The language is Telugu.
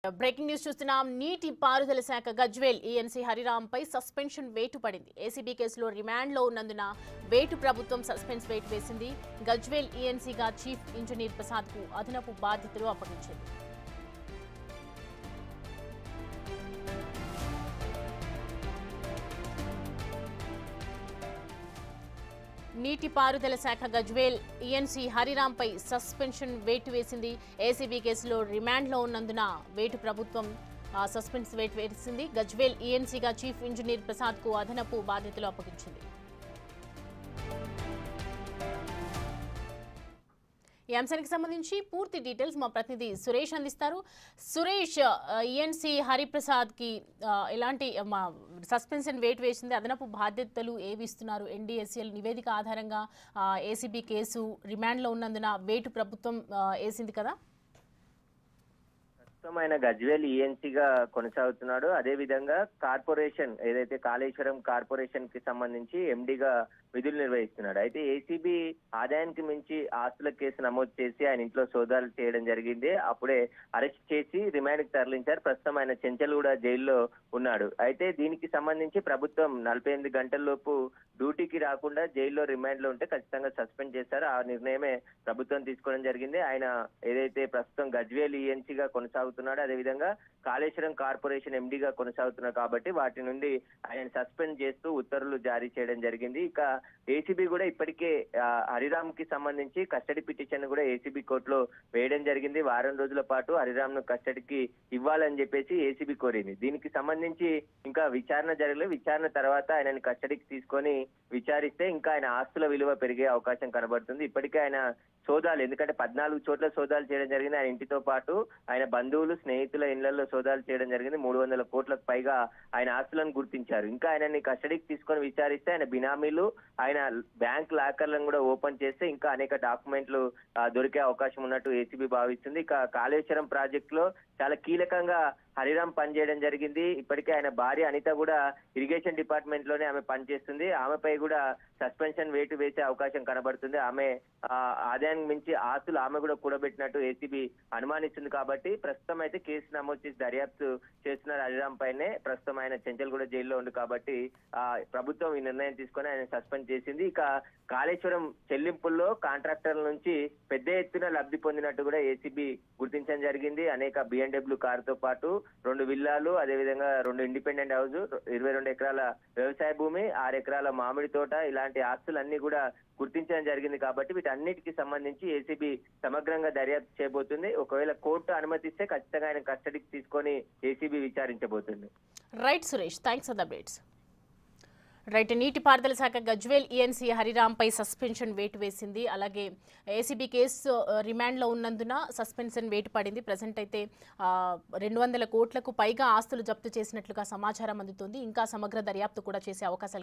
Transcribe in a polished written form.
బ్రేకింగ్ న్యూస్ చూస్తున్నాం. నీటి పారుదల శాఖ గజ్వేల్ ఈఎన్సీ హరిరాంపై సస్పెన్షన్ వేటు పడింది. ఏసీబీ కేసులో రిమాండ్లో ఉన్నందున వేటు ప్రభుత్వం సస్పెన్స్ వేటు వేసింది. గజ్వేల్ ఈఎన్సీగా చీఫ్ ఇంజనీర్ ప్రసాద్కు అదనపు బాధ్యతలు అప్పగించింది. నీటి పారుదల శాఖ గజ్వేల్ ఈఎన్సీ హరిరాంపై సస్పెన్షన్ వేటు వేసింది. ఏసీబీ కేసులో రిమాండ్లో ఉన్నందున వేటు ప్రభుత్వం సస్పెన్స్ వేటు వేసింది. గజ్వేల్ ఈఎన్సీగా చీఫ్ ఇంజనీర్ ప్రసాద్కు అదనపు బాధ్యతలు అప్పగించింది. ఈ అంశానికి సంబంధించి పూర్తి డీటెయిల్స్ మా ప్రతినిధి సురేష్ అందిస్తారు. సురేష్, ఈఎన్సీ హరిప్రసాద్కి ఎలాంటి సస్పెన్షన్ వేటు వేసింది, అదనపు బాధ్యతలు ఏవి ఇస్తున్నారు? ఎన్డీఎస్ఎల్ నివేదిక ఆధారంగా ఏసీబీ కేసు రిమాండ్లో ఉన్నందున వేటు ప్రభుత్వం వేసింది కదా? ఆయన గజ్వేల్ ఈఎన్సీగా కొనసాగుతున్నాడు. అదే విధంగా కార్పొరేషన్ ఏదైతే కాళేశ్వరం కార్పొరేషన్ కి సంబంధించి ఎండీగా విధులు నిర్వహిస్తున్నాడు. అయితే ఏసీబీ ఆదాయానికి మించి ఆస్తుల కేసు నమోదు చేసి ఆయన ఇంట్లో సోదాలు చేయడం జరిగింది. అప్పుడే అరెస్ట్ చేసి రిమాండ్ కి తరలించారు. ప్రస్తుతం ఆయన చెంచల్గూడ జైల్లో ఉన్నాడు. అయితే దీనికి సంబంధించి ప్రభుత్వం 48 గంటల్లోపు డ్యూటీకి రాకుండా జైల్లో రిమాండ్ లో ఉంటే ఖచ్చితంగా సస్పెండ్ చేశారు. ఆ నిర్ణయమే ప్రభుత్వం తీసుకోవడం జరిగింది. ఆయన ఏదైతే ప్రస్తుతం గజ్వేల్ ఈఎన్సీగా కొనసాగుతున్నాడో అదేవిధంగా కాళేశ్వరం కార్పొరేషన్ ఎండీగా కొనసాగుతున్నారు కాబట్టి వాటి నుండి ఆయన సస్పెండ్ చేస్తూ ఉత్తర్వులు జారీ చేయడం జరిగింది. ఇక ఏసీబీ కూడా ఇప్పటికే హరిరామ్ కి సంబంధించి కస్టడీ పిటిషన్ కూడా ఏసీబీ కోర్టులో వేయడం జరిగింది. వారం రోజుల పాటు హరిరామ్ ను కస్టడీకి ఇవ్వాలని చెప్పేసి ఏసీబీ కోరింది. దీనికి సంబంధించి ఇంకా విచారణ జరగలేదు. విచారణ తర్వాత ఆయనని కస్టడీకి తీసుకొని విచారిస్తే ఇంకా ఆయన ఆస్తుల విలువ పెరిగే అవకాశం కనబడుతుంది. ఇప్పటికే ఆయన సోదాలు, ఎందుకంటే 14 చోట్ల సోదాలు చేయడం జరిగింది. ఆయన ఇంటితో పాటు ఆయన బంధువులు స్నేహితుల ఇళ్లలో సోదాలు చేయడం జరిగింది. 300 కోట్లకు పైగా ఆయన ఆస్తులను గుర్తించారు. ఇంకా ఆయనని కస్టడీకి తీసుకొని విచారిస్తే ఆయన బినామీలు, ఆయన బ్యాంక్ లాకర్లను కూడా ఓపెన్ చేస్తే ఇంకా అనేక డాక్యుమెంట్లు దొరికే అవకాశం ఉన్నట్టు ఏసీబీ భావిస్తుంది. ఇక కాళేశ్వరం ప్రాజెక్ట్ లో చాలా కీలకంగా హరిరామ్ పనిచేయడం జరిగింది. ఇప్పటికే ఆయన భార్య అనిత కూడా ఇరిగేషన్ డిపార్ట్మెంట్ లోనే ఆమె పనిచేస్తుంది. ఆమెపై కూడా సస్పెన్షన్ వేటు వేసే అవకాశం కనబడుతుంది. ఆమె ఆదాయానికి మించి ఆస్తులు ఆమె కూడా కూడబెట్టినట్టు ఏసీబీ అనుమానిస్తుంది. కాబట్టి ప్రస్తుతం అయితే కేసు నమోదు చేసి దర్యాప్తు చేస్తున్నారు హరిరామ్ పైనే. ప్రస్తుతం ఆయన చెంచల్గూడ జైల్లో ఉంది కాబట్టి ప్రభుత్వం ఈ నిర్ణయం తీసుకొని ఆయన సస్పెండ్ చేసింది. ఇక కాళేశ్వరం చెల్లింపుల్లో కాంట్రాక్టర్ల నుంచి పెద్ద ఎత్తున లబ్ధి పొందినట్టు కూడా ఏసీబీ గుర్తించడం జరిగింది. అనేక BMW కారుతో పాటు 2 విల్లాలు, అదేవిధంగా 2 ఇండిపెండెంట్ హౌస్, 22 ఎకరాల వ్యవసాయ భూమి, 6 ఎకరాల మామిడి తోట, ఇలాంటి ఆస్తులన్నీ కూడా గుర్తించడం జరిగింది. కాబట్టి వీటన్నిటికి సంబంధించి ఏసీబీ సమగ్రంగా దర్యాప్తు చేయబోతుంది. ఒకవేళ కోర్టు అనుమతిస్తే ఖచ్చితంగా ఆయన కస్టడీకి తీసుకొని ఏసీబీ విచారించబోతుంది. Right Suresh, thanks for the updates. Right, నీటిపారుదల శాఖ గజ్వేల్ ఈఎన్సీ హరిరాంపై సస్పెన్షన్ వేటు వేసింది. అలాగే ఏసీబీ కేసు రిమాండ్లో ఉన్నందున సస్పెన్షన్ వేటు పడింది. ప్రజెంట్ అయితే 200 కోట్లకు పైగా ఆస్తులు జప్తు చేసినట్లుగా సమాచారం అందుతుంది. ఇంకా సమగ్ర దర్యాప్తు కూడా చేసే అవకాశాలు